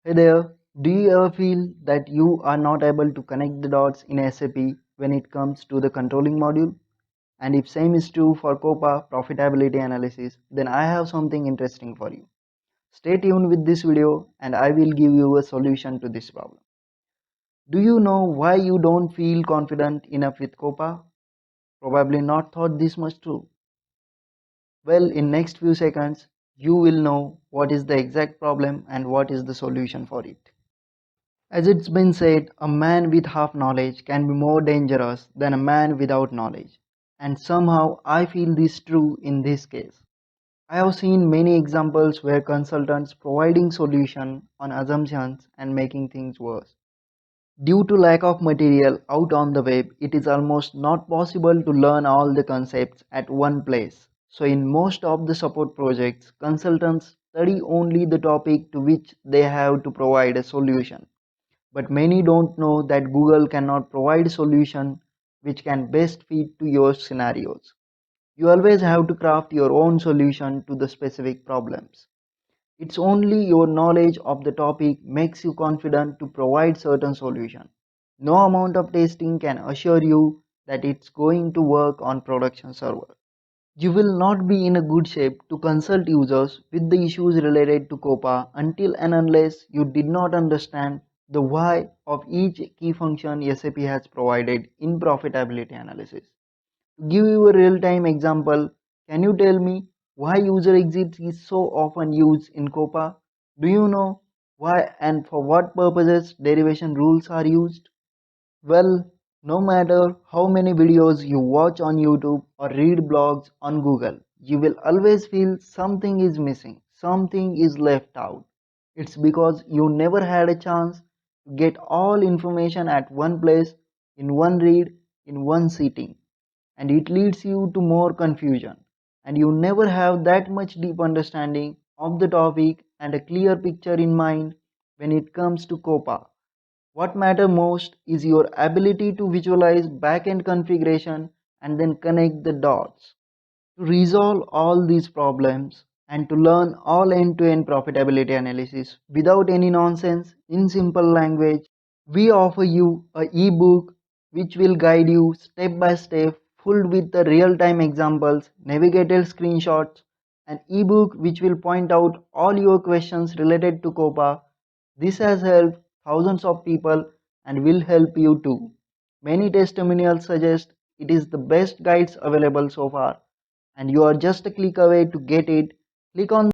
Hey there, do you ever feel that you are not able to connect the dots in SAP when it comes to the controlling module? And if same is true for COPA profitability analysis, then I have something interesting for you. Stay tuned with this video and I will give you a solution to this problem. Do you know why you don't feel confident enough with COPA? Probably not thought this much through. Well, in next few seconds, you will know what is the exact problem and what is the solution for it. As it's been said, a man with half knowledge can be more dangerous than a man without knowledge. And somehow I feel this true in this case. I have seen many examples where consultants providing solution on assumptions and making things worse. Due to lack of material out on the web, it is almost not possible to learn all the concepts at one place. So in most of the support projects, consultants study only the topic to which they have to provide a solution. But many don't know that Google cannot provide a solution which can best fit to your scenarios. You always have to craft your own solution to the specific problems. It's only your knowledge of the topic makes you confident to provide certain solution. No amount of testing can assure you that it's going to work on production server. You will not be in a good shape to consult users with the issues related to COPA until and unless you did not understand the why of each key function SAP has provided in profitability analysis. To give you a real-time example, can you tell me why user exit is so often used in COPA? Do you know why and for what purposes derivation rules are used? Well, no matter how many videos you watch on YouTube or read blogs on Google, you will always feel something is missing, something is left out. It's because you never had a chance to get all information at one place, in one read, in one sitting, and it leads you to more confusion. And you never have that much deep understanding of the topic and a clear picture in mind when it comes to COPA. What matters most is your ability to visualize backend configuration and then connect the dots. To resolve all these problems and to learn all end-to-end profitability analysis without any nonsense in simple language, we offer you a ebook which will guide you step by step, full with the real-time examples, navigated screenshots, an ebook which will point out all your questions related to COPA. This has helped thousands of people and will help you too. Many testimonials suggest it is the best guides available so far, and you are just a click away to get it. Click on